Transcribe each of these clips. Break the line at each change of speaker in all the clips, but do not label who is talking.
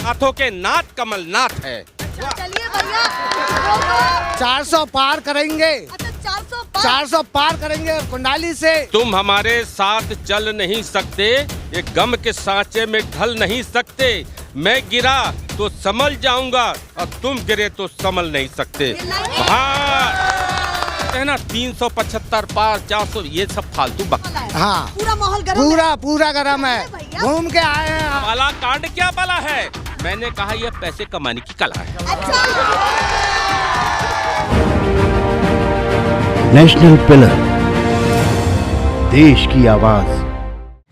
हाथों के नाथ कमलनाथ है।
चलिए भैया
400 पार करेंगे।
अच्छा 400 पार।
400 पार करेंगे कुंडाली से।
तुम हमारे साथ चल नहीं सकते, ये गम के सांचे में ढल नहीं सकते। मैं गिरा तो संभल जाऊंगा और तुम गिरे तो संभल नहीं सकते। हाँ है ना, 375 पार 400 ये सब फालतू
हाँ
पूरा माहौल गर्म
पूरा गर्म है। घूम के आए हैं।
वाला कांड क्या बला है? मैंने कहा यह पैसे कमाने की कला है।
नेशनल पिलर, देश की आवाज।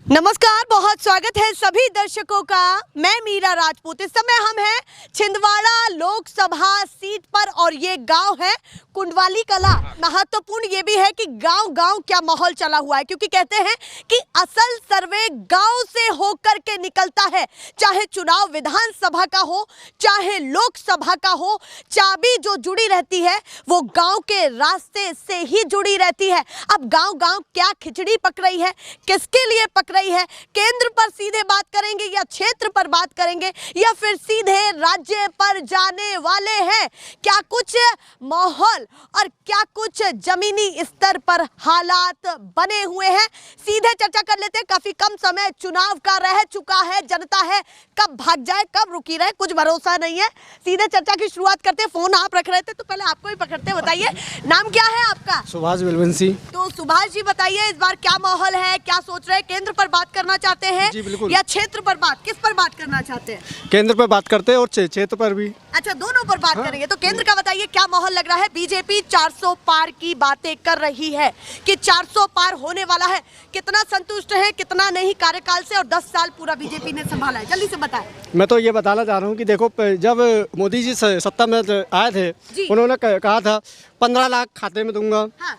नमस्कार, बहुत स्वागत है सभी दर्शकों का। मैं मीरा राजपूत। इस समय हम हैं छिंदवाड़ा लोकसभा सीट पर और ये गांव है कुंडवाली कला। महत्वपूर्ण ये भी है कि गांव-गांव क्या माहौल चला हुआ है, क्योंकि कहते हैं कि असल सर्वे गांव से होकर के निकलता है। चाहे चुनाव विधानसभा का हो, चाहे लोकसभा का हो, चाबी जो जुड़ी रहती है वो गांव के रास्ते से ही जुड़ी रहती है। अब गांव-गांव क्या खिचड़ी पक रही है, किसके लिए पक रही है, केंद्र पर सीधे बात करेंगे या क्षेत्र पर बात करेंगे या फिर सीधे राज्य पर जाने वाले हैं? क्या कुछ माहौल और क्या कुछ जमीनी स्तर पर हालात बने हुए हैं? सीधे चर्चा कर लेते हैं। काफी कम समय चुनाव का रह चुका है। जनता है कब भाग जाए कब रुकी रहे कुछ भरोसा नहीं है। सीधे चर्चा की शुरुआत करते हैं। फोन आप रख रहे थे तो पहले आपको ही पकड़ते। बताइए नाम क्या है आपका?
सुभाष बिलवंशी।
तो सुभाष जी बताइए, इस बार क्या माहौल है, क्या सोच रहे हैं? केंद्र पर बात करना चाहते हैं
जी बिल्कुल।
या क्षेत्र पर बात, किस पर बात करना चाहते हैं?
केंद्र पर बात करते हैं और क्षेत्र पर भी।
अच्छा, दोनों पर बात करेंगे। तो केंद्र का बताइए क्या माहौल लग रहा है? बीजेपी 400 पार की बातें कर रही है कि 400 पार होने वाला है। कितना संतुष्ट है, कितना नहीं कार्यकाल से? और 10 साल पूरा बीजेपी ने संभाला है। जल्दी से बताएं।
मैं तो ये बताना चाह रहा हूँ कि देखो, जब मोदी जी सत्ता में आए थे, उन्होंने कहा था 15 लाख खाते में दूंगा।
हाँ।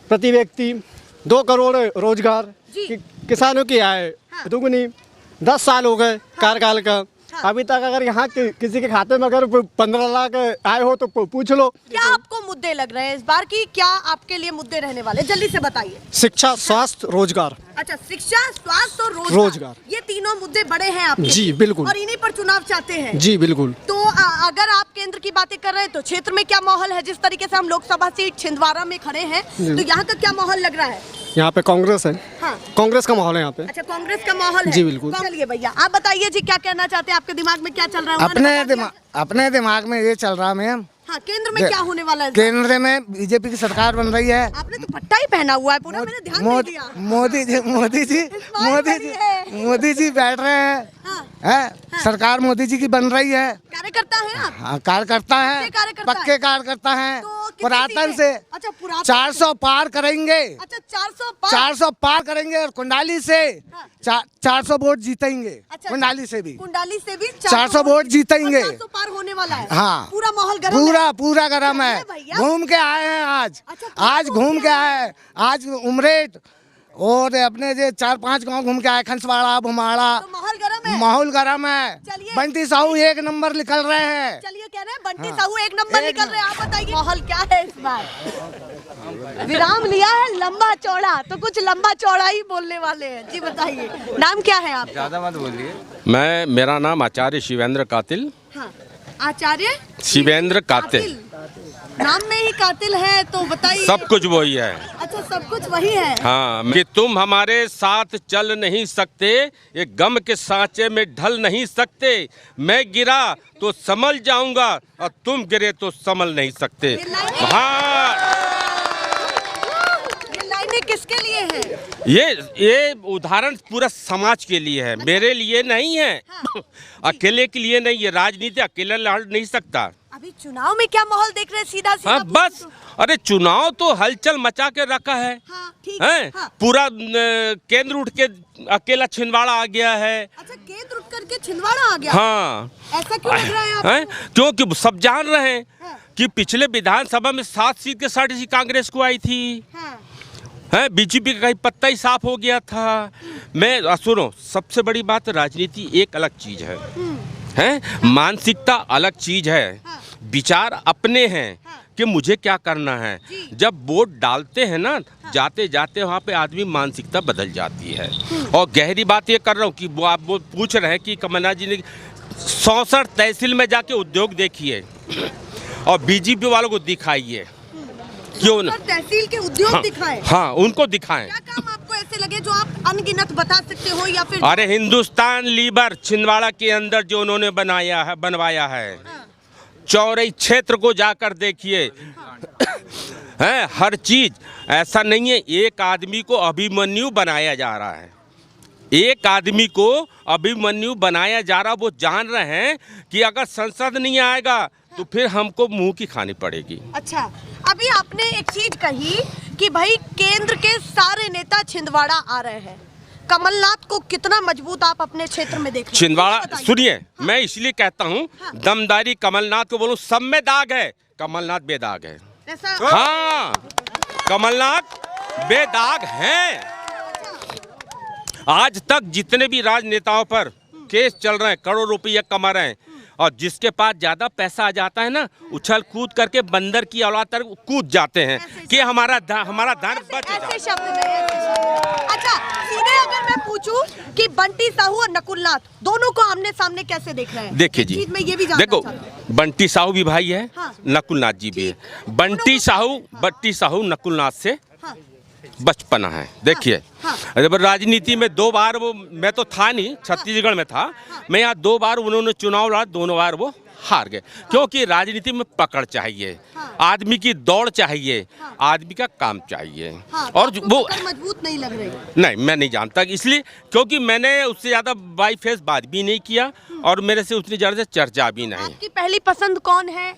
प्रति व्यक्ति 2 करोड़ रोजगार, किसानों की आय दुगनी। 10 साल हो गए कार्यकाल का। अभी तक अगर यहाँ किसी के खाते में अगर 15 लाख आए हो तो पूछ लो।
क्या आपको मुद्दे लग रहे हैं इस बार की? क्या आपके लिए मुद्दे रहने वाले? जल्दी से बताइए।
शिक्षा, स्वास्थ्य, रोजगार।
अच्छा, शिक्षा, स्वास्थ्य और रोजगार, ये तीनों मुद्दे बड़े हैं आपके।
जी बिल्कुल।
और इन्हीं पर चुनाव चाहते हैं।
जी बिल्कुल।
तो अगर आप केंद्र की बातें कर रहे हैं तो क्षेत्र में क्या माहौल है? जिस तरीके से हम लोकसभा सीट छिंदवाड़ा में खड़े हैं तो यहाँ का क्या माहौल लग रहा है?
यहाँ पे कांग्रेस है।
हाँ।
कांग्रेस का माहौल है यहाँ पे।
अच्छा, कांग्रेस का माहौल है।
जी बिल्कुल।
चलिए भैया आप बताइए जी, क्या कहना चाहते हैं? आपके दिमाग में क्या चल रहा है?
अपने दिमाग में ये चल रहा मैम।
हाँ, केंद्र में क्या होने वाला है?
केंद्र में बीजेपी की सरकार बन रही है।
आपने तो पट्टा ही पहना हुआ है पूरा, मैंने ध्यान नहीं दिया।
मोदी जी बैठ रहे हैं।
हाँ।
सरकार मोदी जी की बन रही है।
कार्यकर्ता है आप?
हाँ, कार्यकर्ता है, पक्के कार्यकर्ता है। पुरातन से।
अच्छा, पुरातन
400 पार करेंगे।
अच्छा, 400
400 पार करेंगे और कुंडाली से 400 वोट जीतेंगे।
अच्छा,
कुंडाली से भी
400
वोट जीतेंगे।
400 पार होने वाला है।
हाँ,
पूरा माहौल गर्म है।
पूरा गर्म है। घूम के आए हैं आज। आज घूम के आए। आज उमरेठ और अपने जो 4-5 गांव घूम के आए, खंसवाड़ा, भुमाड़ा।
तो
माहौल गर्म है।
चलिए।
बंटी साहू 1 नंबर निकल रहे हैं।
चलिए, कह रहे हैं बंटी साहू 1 नंबर निकल रहे हैं। आप बताइए माहौल क्या है इस बार? विराम लिया है लंबा चौड़ा, तो कुछ लंबा चौड़ा ही बोलने वाले हैं। जी बताइए नाम क्या है आप?
ज्यादा मत बोलिए।
मेरा नाम आचार्य शिवेंद्र कातिल।
हाँ, आचार्य
शिवेंद्र कातिल।
नाम में ही कातिल है तो बताइए।
सब कुछ वही है।
अच्छा, सब कुछ वही है।
हाँ, कि तुम हमारे साथ चल नहीं सकते, ये गम के सांचे में ढल नहीं सकते। मैं गिरा तो संभल जाऊंगा और तुम गिरे तो संभल नहीं सकते। हाँ,
ये लाइनें किसके लिए हैं?
ये उदाहरण पूरा समाज के लिए है, मेरे लिए नहीं है।
हाँ।
अकेले के लिए नहीं, ये राजनीति अकेला लड़ नहीं सकता।
अभी चुनाव में क्या माहौल देख रहे हैं? सीधा
हाँ बस, अरे चुनाव तो हलचल मचा के रखा है।
हाँ, ठीक
है।
हाँ।
पूरा केंद्र उठ के अकेला छिंदवाड़ा आ गया है।
अच्छा, केंद्र उठ करके छिंदवाड़ा आ गया।
हाँ,
ऐसा क्यों लग रहा है आपको?
है? क्योंकि सब जान रहे हैं
हाँ।
कि पिछले विधानसभा में 7 सीट के 60 सीट कांग्रेस को आई थी।
हाँ।
है, बीजेपी का कहीं पत्ता ही साफ हो गया था। मैं सुनो, सबसे बड़ी बात, राजनीति एक अलग चीज है, मानसिकता अलग चीज है, विचार अपने हैं कि मुझे क्या करना है। जब वोट डालते हैं ना, जाते जाते वहाँ पे आदमी मानसिकता बदल जाती है। और गहरी बात ये कर रहा हूँ कि वो आप वो पूछ रहे हैं कि कमलनाथ जी ने 64 तहसील में जाके उद्योग देखिए और बीजेपी वालों को दिखाइए। क्यों न?
तहसील के उद्योग दिखाएं।
हाँ, उनको दिखाएं।
क्या काम आपको ऐसे लगे जो आप अनगिनत बता सकते हो या फिर?
अरे हिंदुस्तान लीवर छिंदवाड़ा के अंदर जो उन्होंने बनवाया है, चौरई क्षेत्र को जाकर देखिए। है हर चीज ऐसा नहीं है। एक आदमी को अभिमन्यु बनाया जा रहा है, एक आदमी को अभिमन्यु बनाया जा रहा। वो जान रहे हैं कि अगर संसद नहीं आएगा तो फिर हमको मुंह की खानी पड़ेगी।
अच्छा, अभी आपने एक चीज कही कि भाई केंद्र के सारे नेता छिंदवाड़ा आ रहे हैं। कमलनाथ को कितना मजबूत आप अपने क्षेत्र में देख रहे हैं?
छिंदवाड़ा सुनिए, मैं इसलिए कहता हूँ दमदारी कमलनाथ को बोलूं, सब में दाग है, कमलनाथ बेदाग है।
ऐसा?
हाँ, कमलनाथ बेदाग हैं। आज तक जितने भी राजनेताओं पर केस चल रहे हैं, करोड़ रुपया कमा रहे हैं, और जिसके पास ज्यादा पैसा आ जाता है ना, उछल कूद करके बंदर की औलाद तक कूद जाते हैं कि हमारा धन बच जाए।
ऐसे शब्द नहीं, ऐसे शब्द। अच्छा, सीधे अगर मैं पूछूं कि बंटी साहू और नकुलनाथ दोनों को आमने सामने कैसे देख रहे हैं?
देखिए जी,
मैं ये भी जानना
देखो,
चाहती हूं।
बंटी साहू भी भाई है,
हाँ।
नकुलनाथ जी भी है। बंटी साहू नकुलनाथ से
हाँ।
बचपना है। देखिए, जब राजनीति में 2 बार वो, मैं तो था नहीं, छत्तीसगढ़ में था, मैं यहाँ 2 बार उन्होंने चुनाव लड़ा, दोनों बार वो हार गए। क्योंकि राजनीति में पकड़ चाहिए, आदमी की दौड़ चाहिए, आदमी का काम चाहिए। और वो
मजबूत नहीं लग रही।
नहीं, मैं नहीं जानता, इसलिए क्योंकि मैंने उससे ज्यादा बाई फेस बात भी नहीं किया और मेरे से उतनी ज्यादा चर्चा भी नहीं।
आपकी पहली पसंद कौन है?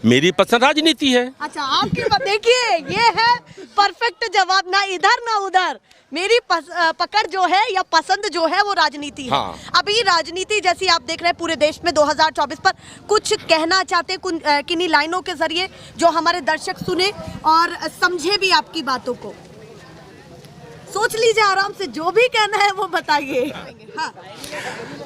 मेरी पसंद राजनीति है।
अच्छा, आपकी देखिए, ये है परफेक्ट जवाब, ना इधर ना उधर। मेरी पकड़ जो है या पसंद जो है वो राजनीति है।
हाँ।
अभी राजनीति जैसी आप देख रहे हैं पूरे देश में 2024 पर, कुछ कहना चाहते हैं किन्हीं लाइनों के जरिए जो हमारे दर्शक सुने और समझे भी आपकी बातों को? सोच लीजिए आराम से, जो भी कहना है वो बताइए। हाँ।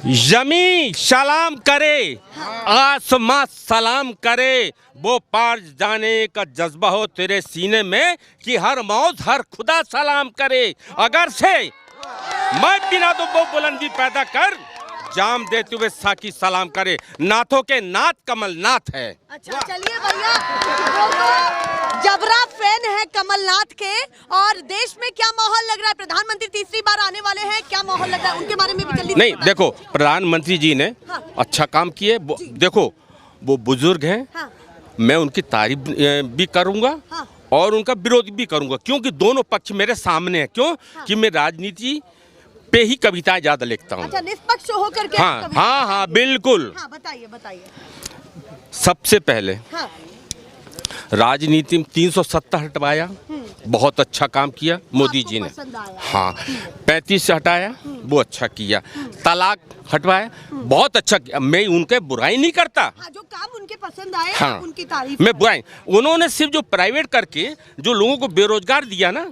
जमी सलाम करे, आसमां सलाम करे, वो पार जाने का जज्बा हो तेरे सीने में कि हर मौत हर खुदा सलाम करे। अगर से मैं बिना तो वो बुलंदी पैदा कर, जाम देते हुए साकी सलाम करे। नाथों के नाथ कमलनाथ है।
अच्छा, चलिए भैया, जबरा फैन है कमलनाथ के। और देश में क्या माहौल लग रहा है? प्रधानमंत्री तीसरी बार आने वाले हैं, क्या माहौल लग रहा है? उनके बारे में भी जल्दी
नहीं, देखो, प्रधानमंत्री जी ने अच्छा काम किए। देखो, वो बुजुर्ग हैं, मैं उनकी तारीफ भी करूंगा और उनका विरोध भी करूंगा, क्योंकि दोनों पक्ष मेरे सामने हैं। क्यों? कि मैं राजनीति पे ही कविताएं ज्यादा लिखता हूँ।
अच्छा, निष्पक्ष होकर के?
हाँ, बिल्कुल।
हाँ, बताइए।
सबसे पहले राजनीति में 370 हटवाया, बहुत अच्छा काम किया मोदी जी ने। हाँ, 35 से हटाया, वो अच्छा किया। तलाक हटवाया, बहुत अच्छा किया। मैं उनके बुराई नहीं करता।
हाँ, जो काम उनके पसंद आए,
हाँ,
उनकी तारीफ।
मैं बुराई, उन्होंने सिर्फ जो प्राइवेट करके जो लोगों को बेरोजगार दिया ना।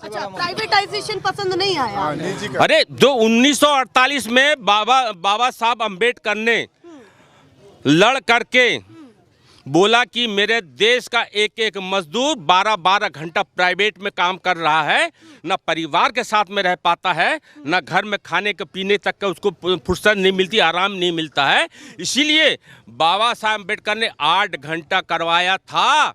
अच्छा, प्राइवेटाइजेशन पसंद नहीं आया?
अरे, जो 1948 में बाबा साहब अम्बेडकर ने लड़ करके बोला कि मेरे देश का एक एक मजदूर 12-12 घंटा प्राइवेट में काम कर रहा है, ना परिवार के साथ में रह पाता है, ना घर में खाने के पीने तक का उसको फुर्सत नहीं मिलती, आराम नहीं मिलता है। इसीलिए बाबा साहब अम्बेडकर ने 8 घंटा करवाया था।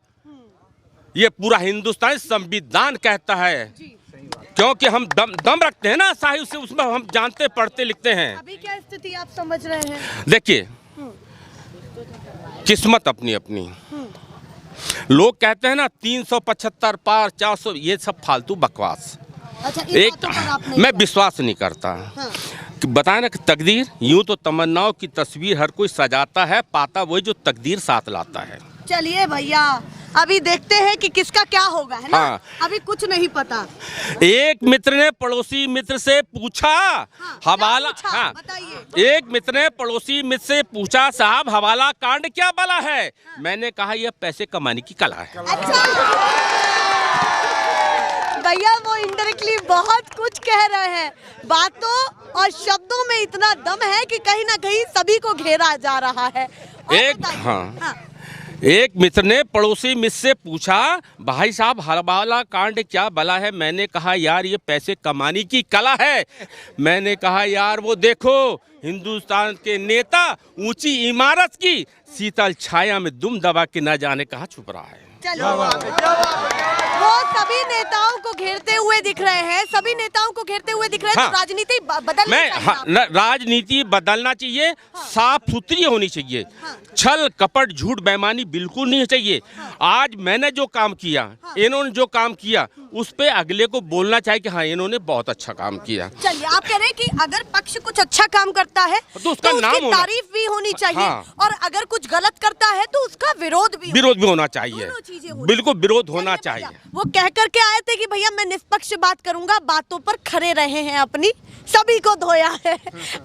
ये पूरा हिंदुस्तानी संविधान कहता है, क्योंकि हम दम रखते हैं ना साहिब से, उसमें हम जानते पढ़ते लिखते हैं।
अभी क्या स्थिति आप समझ रहे हैं?
देखिए, किस्मत अपनी अपनी। लोग कहते हैं ना 375 पार 400, ये सब फालतू बकवास।
अच्छा,
मैं विश्वास नहीं करता।
हाँ।
बताए ना कि तकदीर, यूं तो तमन्नाओं की तस्वीर हर कोई सजाता है, पाता वही जो तकदीर साथ लाता है।
चलिए भैया, अभी देखते हैं कि किसका क्या होगा, है ना?
हाँ।
अभी कुछ नहीं पता।
एक मित्र ने पड़ोसी मित्र से पूछा, हवाला। हाँ,
बताइए।
एक मित्र ने पड़ोसी मित्र से पूछा, साहब हवाला कांड क्या बला है? मैंने कहा, यह पैसे कमाने की कला है।
अच्छा, भैया वो इनडायरेक्टली बहुत कुछ कह रहे हैं। बातों और शब्दों में इतना दम है कि कहीं ना कहीं सभी को घेरा जा रहा है।
एक मित्र ने पड़ोसी मित्र से पूछा, भाई साहब हरबाला कांड क्या भला है? मैंने कहा यार ये पैसे कमाने की कला है। मैंने कहा यार वो देखो हिंदुस्तान के नेता ऊंची इमारत की शीतल छाया में दुम दबा के न जाने कहाँ छुप रहा है।
चलो वो सभी नेताओं को घेरते हुए दिख रहे हैं, सभी नेताओं को घेरते हुए दिख रहे हैं।
हाँ,
तो राजनीति बदलनी चाहिए।
राजनीति बदलना चाहिए। हाँ, साफ सुथरी होनी चाहिए। हाँ, छल कपट झूठ बेईमानी बिल्कुल नहीं चाहिए। हाँ, आज मैंने जो काम किया, हाँ, इन्होंने जो काम किया उस पे अगले को बोलना चाहिए कि हाँ इन्होंने बहुत अच्छा काम किया।
चलिए आप कह रहे हैं कि अगर पक्ष कुछ अच्छा काम करता है
तो उसका नाम
तारीफ भी होनी चाहिए। हाँ, और अगर कुछ गलत करता है तो उसका विरोध भी
होना चाहिए। बिल्कुल विरोध होना चाहिए।
वो कह करके आए थे कि भैया मैं निष्पक्ष बात करूंगा, बातों पर खड़े रहे हैं, अपनी सभी को धोया है।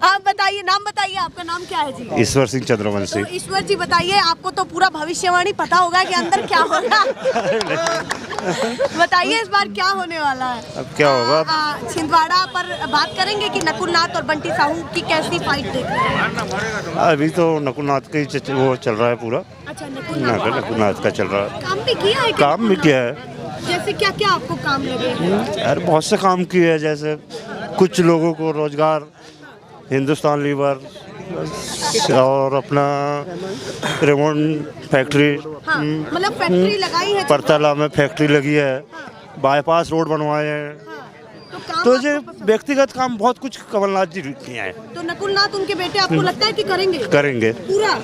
आप बताइए, नाम बताइए, आपका नाम क्या है जी?
ईश्वर सिंह चंद्रवंशी।
तो ईश्वर जी बताइए, आपको तो पूरा भविष्यवाणी पता होगा कि अंदर क्या होगा। बताइए इस बार क्या होने वाला है?
अब क्या होगा?
छिंदवाड़ा पर बात करेंगे कि नकुलनाथ और बंटी साहू की कैसी फाइट देख रहे हैं?
अभी तो नकुलनाथ का ही वो चल रहा है पूरा।
अच्छा,
नकुलनाथ का चल रहा है।
काम भी किया है?
काम भी किया है।
जैसे क्या क्या आपको काम लगे हैं?
यार बहुत से काम किए हैं, जैसे कुछ लोगों को रोजगार, हिंदुस्तान लीवर और अपना रेमोंड फैक्ट्री,
हाँ, मतलब फैक्ट्री लगाई है।
परतला में फैक्ट्री लगी है, बाईपास रोड बनवाए हैं। तो ये व्यक्तिगत काम बहुत कुछ कमलनाथ जी किए हैं।
तो नकुलनाथ उनके बेटे आपको लगता है कि करेंगे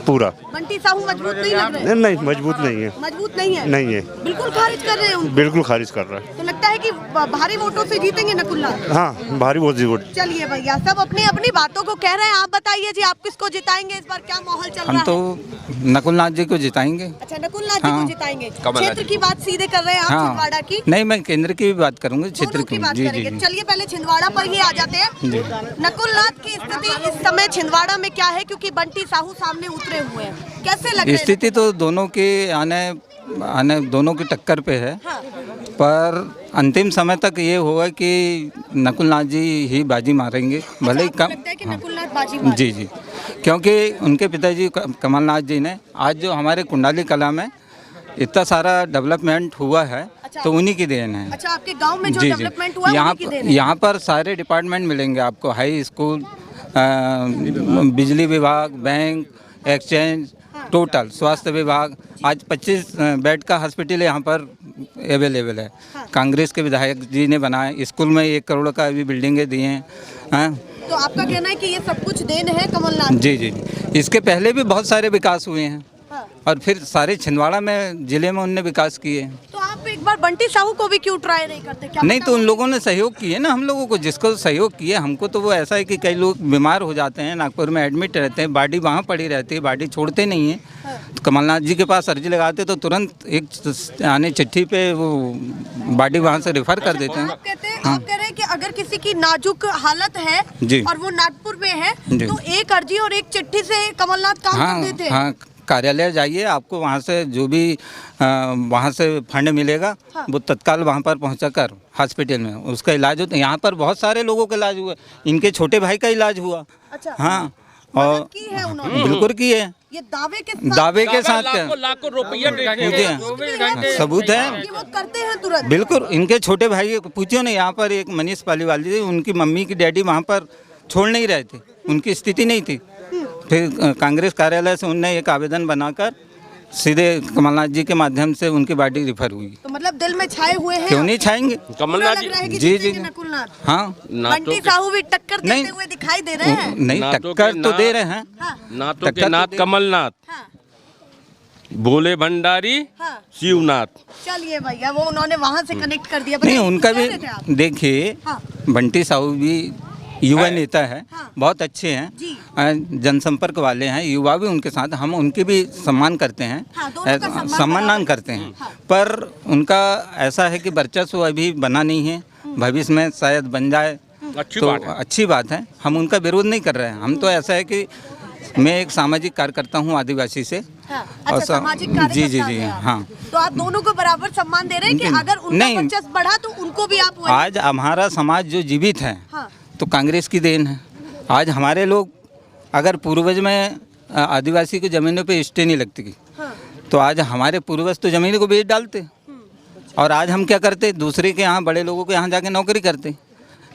पूरा।
बंटी साहू मजबूत नहीं लग रहे?
नहीं, मजबूत नहीं है।
मजबूत नहीं है?
नहीं है,
बिल्कुल खारिज कर रहे हैं उनको?
बिल्कुल खारिज कर रहा है।
तो लगता है कि भारी वोटों से जीतेंगे नकुलनाथ?
हाँ, भारी वोट।
चलिए भैया, सब अपनी अपनी बातों को कह रहे हैं। आप बताइए जी, आप किसको जिताएंगे इस बार? क्या माहौल चल रहा है?
हम तो नकुलनाथ जी को जिताएंगे।
अच्छा, नकुलनाथ जी को जिताएंगे। क्षेत्र की बात सीधे कर रहे हैं आप?
हाँ,
छिंदवाड़ा की
नहीं, मैं केंद्र की भी बात करूंगा, क्षेत्र की
बात करेंगे। चलिए पहले छिंदवाड़ा पर ही आ जाते हैं। नकुलनाथ की स्थिति इस समय छिंदवाड़ा में क्या है, क्योंकि बंटी साहू सामने उतरे हुए हैं, कैसे लग रहे हैं?
स्थिति तो दोनों के आने दोनों की टक्कर पे है।
हाँ,
पर अंतिम समय तक ये होगा कि नकुलनाथ जी ही बाजी मारेंगे, भले ही कम।
लगता है कि नकुलनाथ बाजी मारेंगे?
जी, क्योंकि उनके पिताजी कमलनाथ जी ने आज जो हमारे कुंडाली कला में इतना सारा डेवलपमेंट हुआ है, तो उन्हीं की देन है।
अच्छा, आपके गांव में जो डेवलपमेंट हुआ है उन्हीं की देन है?
यहाँ पर सारे डिपार्टमेंट मिलेंगे आपको, हाई स्कूल, बिजली विभाग, बैंक, एक्सचेंज, टोटल स्वास्थ्य विभाग। आज 25 बेड का हॉस्पिटल यहाँ पर अवेलेबल है। कांग्रेस के विधायक जी ने बनाया। स्कूल में 1 करोड़ का अभी बिल्डिंगें दिए हैं।
तो आपका कहना है कि ये सब कुछ देन है कमलनाथ?
जी, इसके पहले भी बहुत सारे विकास हुए हैं। और फिर सारे छिंदवाड़ा में जिले में उनने विकास किए।
तो आप एक बार बंटी साहू को भी क्यों ट्राई नहीं करते? क्या
नहीं, तो उन लोगों ने सहयोग किए ना हम लोगों को, जिसको सहयोग किए हमको। तो वो ऐसा है कि कई लोग बीमार हो जाते हैं, नागपुर में एडमिट रहते हैं, बॉडी वहाँ पड़ी रहती है, बॉडी छोड़ते नहीं है। तो कमलनाथ जी के पास अर्जी लगाते तो तुरंत एक आने चिट्ठी पे वो बॉडी वहाँ से रेफर कर देते हैं।
आप कह रहे हैं कि अगर किसी की नाजुक हालत है और वो नागपुर में है तो एक अर्जी और एक चिट्ठी से कमलनाथ काम कर देते हैं?
हाँ, कार्यालय जाइए, आपको वहाँ से जो भी वहाँ से फंड मिलेगा, वो तत्काल वहाँ पर पहुँचाकर हॉस्पिटल में उसका इलाज होता है। यहाँ पर बहुत सारे लोगों का इलाज हुआ, इनके छोटे भाई का इलाज हुआ।
अच्छा,
हाँ,
और की है उन्होंने?
बिल्कुल की है।
ये दावे के साथ
लाखों रुपया
सबूत है
कि वो करते हैं तुरंत?
बिल्कुल। इनके छोटे भाई पूछियो ना, यहाँ पर एक मनीष पालीवाल जी, उनकी मम्मी की डैडी वहाँ पर छोड़ नहीं रहे थे, उनकी स्थिति नहीं थी। फिर कांग्रेस कार्यालय से उनने एक आवेदन बनाकर सीधे कमलनाथ जी के माध्यम से उनकी बॉडी रिफर हुई।
तो मतलब दिल में छाए हुए हैं?
क्यों नहीं छाएंगे
कमलनाथ
जी? जी,
नकुलनाथ।
हाँ,
बंटी साहू भी टक्कर देते हुए दिखाई दे रहे हैं?
नहीं, टक्कर तो दे रहे हैं।
नातों के नाथ कमलनाथ, भोले भंडारी, शिवनाथ।
चलिए भैया, वो उन्होंने वहाँ से कनेक्ट कर दिया।
नहीं, उनका भी देखिए, बंटी साहू भी युवा नेता है, बहुत अच्छे हैं, जनसंपर्क वाले हैं, युवा भी उनके साथ, हम उनके भी सम्मान करते हैं, सम्मान करते हैं। पर उनका ऐसा है कि वर्चस्व अभी बना नहीं है, भविष्य में शायद बन जाए तो अच्छी बात है। हम उनका विरोध नहीं कर रहे हैं। हम तो ऐसा है कि मैं एक सामाजिक कार्यकर्ता हूँ आदिवासी से।
अच्छा, सामाजिक कार्यकर्ता
जी, हाँ।
तो आप दोनों को बराबर सम्मान दे रहे हैं कि अगर उनका वर्चस्व बढ़ा तो उनको भी आप?
आज हमारा समाज जो जीवित है तो कांग्रेस की देन है। आज हमारे लोग, अगर पूर्वज में आदिवासी की ज़मीनों पे स्टे नहीं लगती, तो तो आज हमारे पूर्वज तो ज़मीन को बेच डालते, और आज हम क्या करते, दूसरे के यहाँ, बड़े लोगों के यहाँ जाके नौकरी करते।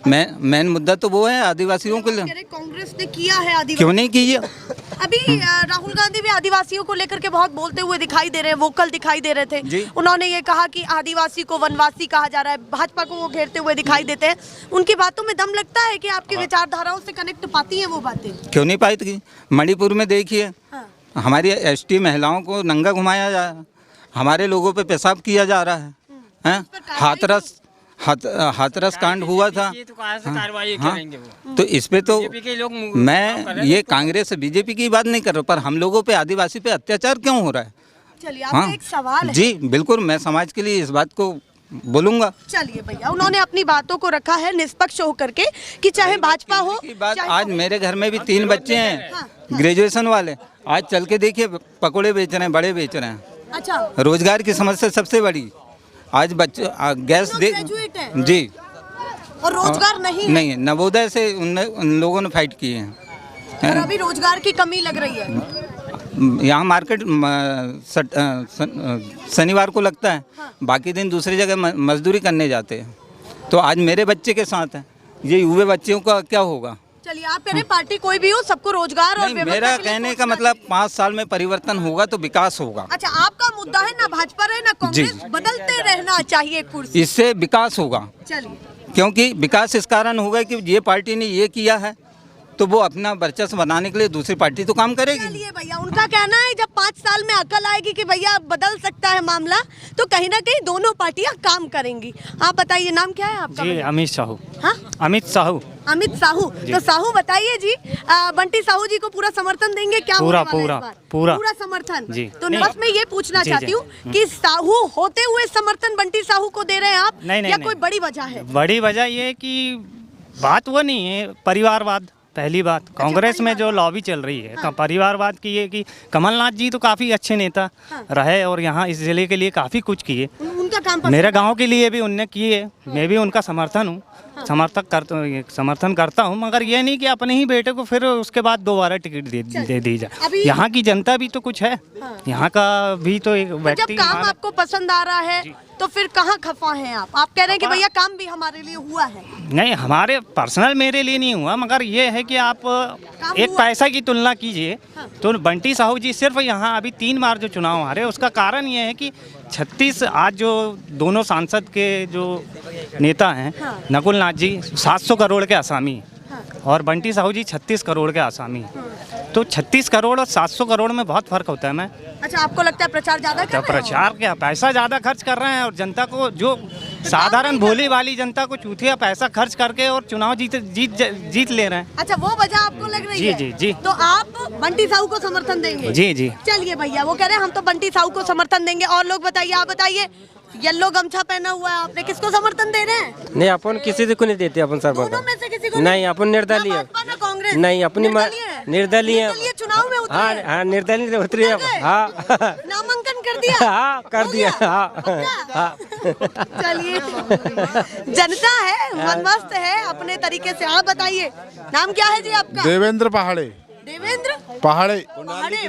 मेन मुद्दा तो वो है आदिवासियों के लिए।
कांग्रेस ने किया है आदिवासी,
क्यों नहीं कीजिए?
अभी राहुल गांधी भी आदिवासियों को लेकर के बहुत बोलते हुए दिखाई दे रहे हैं, वोकल दिखाई दे रहे थे। उन्होंने ये कहा कि आदिवासी को वनवासी कहा जा रहा है, भाजपा को वो घेरते हुए दिखाई देते हैं। उनकी बातों में दम लगता है कि आपकी विचारधाराओं से कनेक्ट पाती हैं वो बातें?
क्यों नहीं पाई थी? मणिपुर में देखिए, हमारी एसटी महिलाओं को नंगा घुमाया जा रहा है, हमारे लोगों पे पेशाब किया जा रहा है, हाथरस कांड हुआ था। तो इस पे तो मैं ये कांग्रेस बीजेपी की बात नहीं कर रहा, पर हम लोगों पे, आदिवासी पे अत्याचार क्यों हो रहा है?
चलिए, आपसे एक सवाल है।
जी बिल्कुल, मैं समाज के लिए इस बात को बोलूंगा।
चलिए भैया, उन्होंने अपनी बातों को रखा है निष्पक्ष होकर के कि चाहे भाजपा हो।
आज मेरे घर में भी 3 बच्चे हैं ग्रेजुएशन वाले, आज चल के देखिए पकोड़े बेच रहे हैं, बड़े बेच रहे हैं।
अच्छा,
रोजगार की समस्या सबसे बड़ी आज बच्चे गैस दे जी,
और रोजगार नहीं
नवोदय से उन लोगों ने फाइट किए हैं।
और अभी रोजगार की कमी लग रही है।
यहाँ मार्केट शनिवार को लगता है, बाकी दिन दूसरी जगह मजदूरी करने जाते हैं। तो आज मेरे बच्चे के साथ है, ये युवा बच्चों का क्या होगा?
चलिए, आप कह रहे पार्टी कोई भी हो, सबको रोजगार और व्यवस्था
मेरा
के लिए
कहने का मतलब 5 साल में परिवर्तन होगा तो विकास होगा।
अच्छा, आपका मुद्दा है ना भाजपा रहे ना कांग्रेस, बदलते रहना चाहिए कुर्सी,
इससे विकास होगा।
चलिए,
क्योंकि विकास इस कारण होगा कि ये पार्टी ने ये किया है, तो वो अपना वर्चस्व बनाने के लिए दूसरी पार्टी तो काम करेगी।
चलिए भैया, उनका कहना है जब 5 साल में अकल आएगी कि भैया बदल सकता है मामला, तो कहीं ना कहीं दोनों पार्टियां काम करेंगी। आप बताइए, नाम क्या है आपका?
जी, अमित साहू।
हाँ,
अमित साहू।
अमित साहू। तो साहू बताइए जी, बंटी साहू जी को पूरा समर्थन देंगे क्या? पूरा समर्थन
जी।
तो बस मैं ये पूछना चाहती हूँ कि साहू होते हुए समर्थन बंटी साहू को दे रहे हैं आप, या कोई बड़ी वजह है?
बड़ी वजह ये है कि बात वो नहीं है, परिवारवाद। पहली बात, कांग्रेस में जो लॉबी चल रही है परिवारवाद की है कि कमलनाथ जी तो काफ़ी अच्छे नेता रहे और यहाँ इस जिले के लिए काफ़ी कुछ किए।
उनका काम
मेरे गांव के लिए भी उनने किए, मैं भी उनका समर्थन हूँ, समर्थन करता हूँ, मगर ये नहीं कि अपने ही बेटे को फिर उसके बाद दोबारा टिकट दे दी जाए। यहाँ की जनता भी तो कुछ है, यहाँ का भी तो एक व्यक्ति।
जब काम आपको पसंद आ रहा है तो फिर कहाँ खफा हैं आप? आप कह रहे हैं कि भैया काम भी हमारे लिए हुआ है।
नहीं, हमारे पर्सनल मेरे लिए नहीं हुआ, मगर ये है कि आप एक पैसा की तुलना कीजिए तो बंटी साहू जी सिर्फ यहाँ अभी 3 बार जो चुनाव हारे, उसका कारण ये है कि 36 आज जो दोनों सांसद के जो नेता हैं, नकुल नाथ जी 700 करोड़ के आसामी और बंटी साहू जी 36 करोड़ के आसामी। तो 36 करोड़ और 700 करोड़ में बहुत फर्क होता है। मैं
अच्छा, आपको लगता है प्रचार ज्यादा कर रहे हैं?
प्रचार क्या, पैसा ज्यादा खर्च कर रहे हैं और जनता को, जो साधारण भोली वाली जनता को चूतिया पैसा खर्च करके और चुनाव जीत ले रहे हैं।
अच्छा, वो वजह आपको लग रही है?
जी जी।
तो आप बंटी साहू को समर्थन देंगे?
जी जी।
चलिए भैया, वो कह रहे हैं हम तो बंटी साहू को समर्थन देंगे। और लोग बताइए, आप बताइए, येलो गमछा पहना हुआ है आपने, किसको समर्थन दे रहे हैं?
नहीं, अपन किसी को नहीं देते, अपन सर
दोनों में से किसी को
नहीं, अपन निर्दलीय।
ना कांग्रेस?
नहीं, अपनी निर्दलीय।
चुनाव में उतरे?
हाँ, निर्दलीय उतरी है। हाँ,
नामांकन कर दिया?
हाँ, कर दिया। हाँ।
चलिए, जनता है, मनमस्त है अपने तरीके से। आप बताइए, नाम क्या है जी आपका?
देवेंद्र पहाड़े।
देवेंद्र
पहाड़े।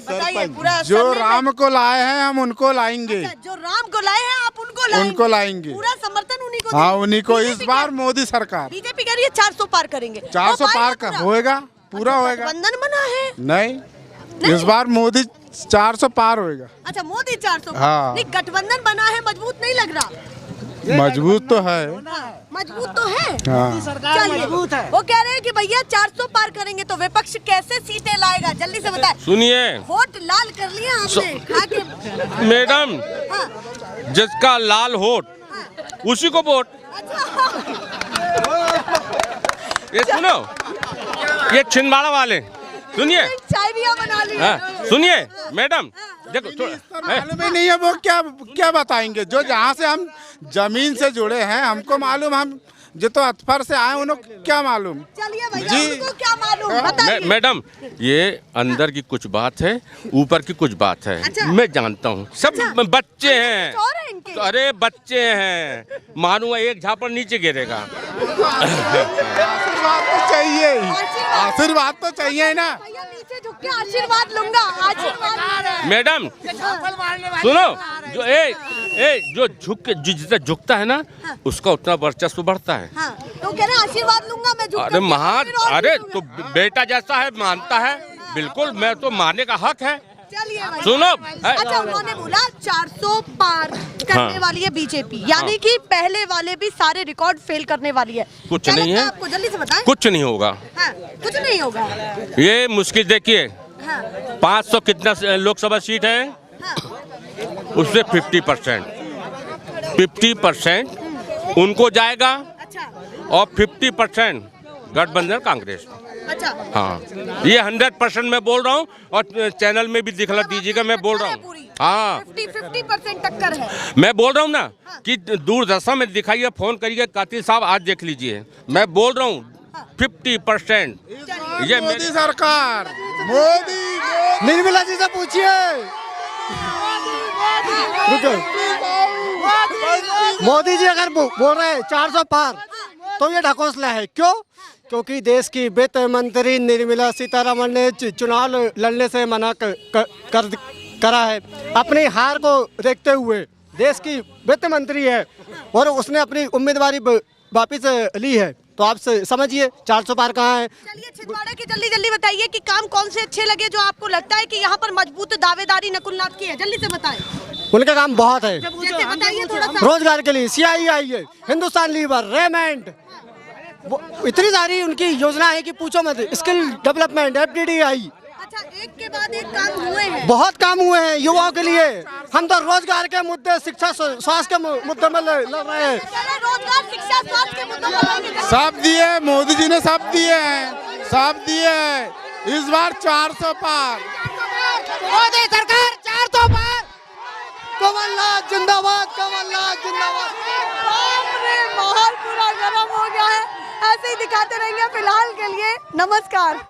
बताइए पूरा।
जो राम को लाए हैं हम उनको लाएंगे।
अच्छा, जो राम को लाए हैं आप
उनको लाएंगे।
पूरा समर्थन उन्हीं को।
हाँ, उन्हीं को। इस बार मोदी सरकार।
बीजेपी कह रही है 400 पार करेंगे।
400 पार का होएगा, पूरा होएगा।
गठबंधन बना है?
नहीं, इस बार मोदी 400 पार होएगा।
अच्छा, मोदी 400।
हाँ।
नहीं, गठबंधन बना है, मजबूत नहीं लग रहा?
मजबूत तो है।
मजबूत तो है।
हाँ।
चलिए, वो कह रहे हैं कि भैया 400 पार करेंगे तो विपक्ष कैसे सीटें लाएगा? जल्दी से बताएं।
सुनिए,
वोट लाल कर लिया आपने खा के।
मैडम, जिसका लाल होठ उसी को वोट। ये सुनो, ये छिंदवाड़ा वाले, सुनिए,
चाय भी बना ली।
सुनिए मैडम, देखो
मालूम ही नहीं है वो क्या बताएंगे। जो जहाँ से हम जमीन से जुड़े हैं, हमको मालूम, हम जो तो अतफर से आए उन्हें क्या मालूम।
चलिए भैया, उनको क्या मालूम बताइए।
मैडम, ये अंदर की कुछ बात है, ऊपर की कुछ बात है। अच्छा। मैं जानता हूँ, सब बच्चे हैं। तो अरे बच्चे हैं, मानो एक झापड़ नीचे गिरेगा।
आशीर्वाद तो चाहिए, आशीर्वाद तो चाहिए ना।
नीचे झुक के आशीर्वाद लूंगा, आशीर्वाद।
मैडम सुनो, जो जो जितना झुकता है ना उसका उतना वर्चस्व बढ़ता है।
हाँ, तो कह रहे हैं आशीर्वाद लूंगा मैं,
अरे अरे तो बेटा जैसा है मानता है, बिल्कुल मैं तो मानने का हक है।
चलिए भाई।
सुनो,
अच्छा उन्होंने बोला 400 पार करने वाली है बीजेपी, यानी कि पहले वाले भी सारे रिकॉर्ड फेल करने वाली है।
कुछ नहीं है,
आपको जल्दी से बताएं।
कुछ नहीं होगा।
हाँ, कुछ नहीं होगा।
ये मुश्किल देखिए,
हाँ,
500 कितना लोकसभा सीट है,
हाँ,
उससे 50% उनको जाएगा
अच्छा
और 50% गठबंधन कांग्रेस।
अच्छा,
हाँ, ये 100% मैं बोल रहा हूँ और चैनल में भी दिखला दीजिएगा, मैं बोल रहा हूँ। हाँ,
50% टक्कर है।
मैं बोल रहा हूँ ना कि दूरदर्शन में दिखाइए, फोन करिए, कातिल साहब आज देख लीजिए, मैं बोल रहा हूँ 50%। ये
मोदी सरकार, मोदी
निर्मला जी से पूछिए। रुको, मोदी जी अगर बोल रहे हैं 400 पार तो ये ढकोसला है। क्यों? क्योंकि देश की वित्त मंत्री निर्मला सीतारमण ने चुनाव लड़ने से मना करा है। अपनी हार को देखते हुए देश की वित्त मंत्री है और उसने अपनी उम्मीदवारी वापिस ली है, तो आप समझिए 400 पार कहाँ है।
चलिए छिंदवाड़ा की जल्दी बताइए कि काम कौन से अच्छे लगे जो आपको लगता है कि यहाँ पर मजबूत दावेदारी नकुलनाथ की है, जल्दी से बताएं।
उनका काम बहुत है,
जैसे बताइए थोड़ा सा।
रोजगार के लिए CII है, हिंदुस्तान लीवर, रेमेंट, इतनी सारी उनकी योजना है कि पूछो मत। स्किल डेवलपमेंट, FDDI,
अच्छा एक के बाद एक काम हुए हैं,
बहुत काम हुए हैं युवाओं के लिए। हम तो रोजगार के मुद्दे, शिक्षा, स्वास्थ्य के मुद्दे में लड़ रहे हैं।
रोजगार, शिक्षा, स्वास्थ्य के मुद्दों पर
सब दिए, मोदी जी ने सब दिए हैं, सब दिए हैं। इस बार 400 पार,
मोदी सरकार 400 पार।
कमलनाथ जिंदाबाद, कमलनाथ जिंदाबाद।
माहौल पूरा गर्म हो गया है, ऐसे ही दिखाते रहेंगे फिलहाल के लिए। नमस्कार।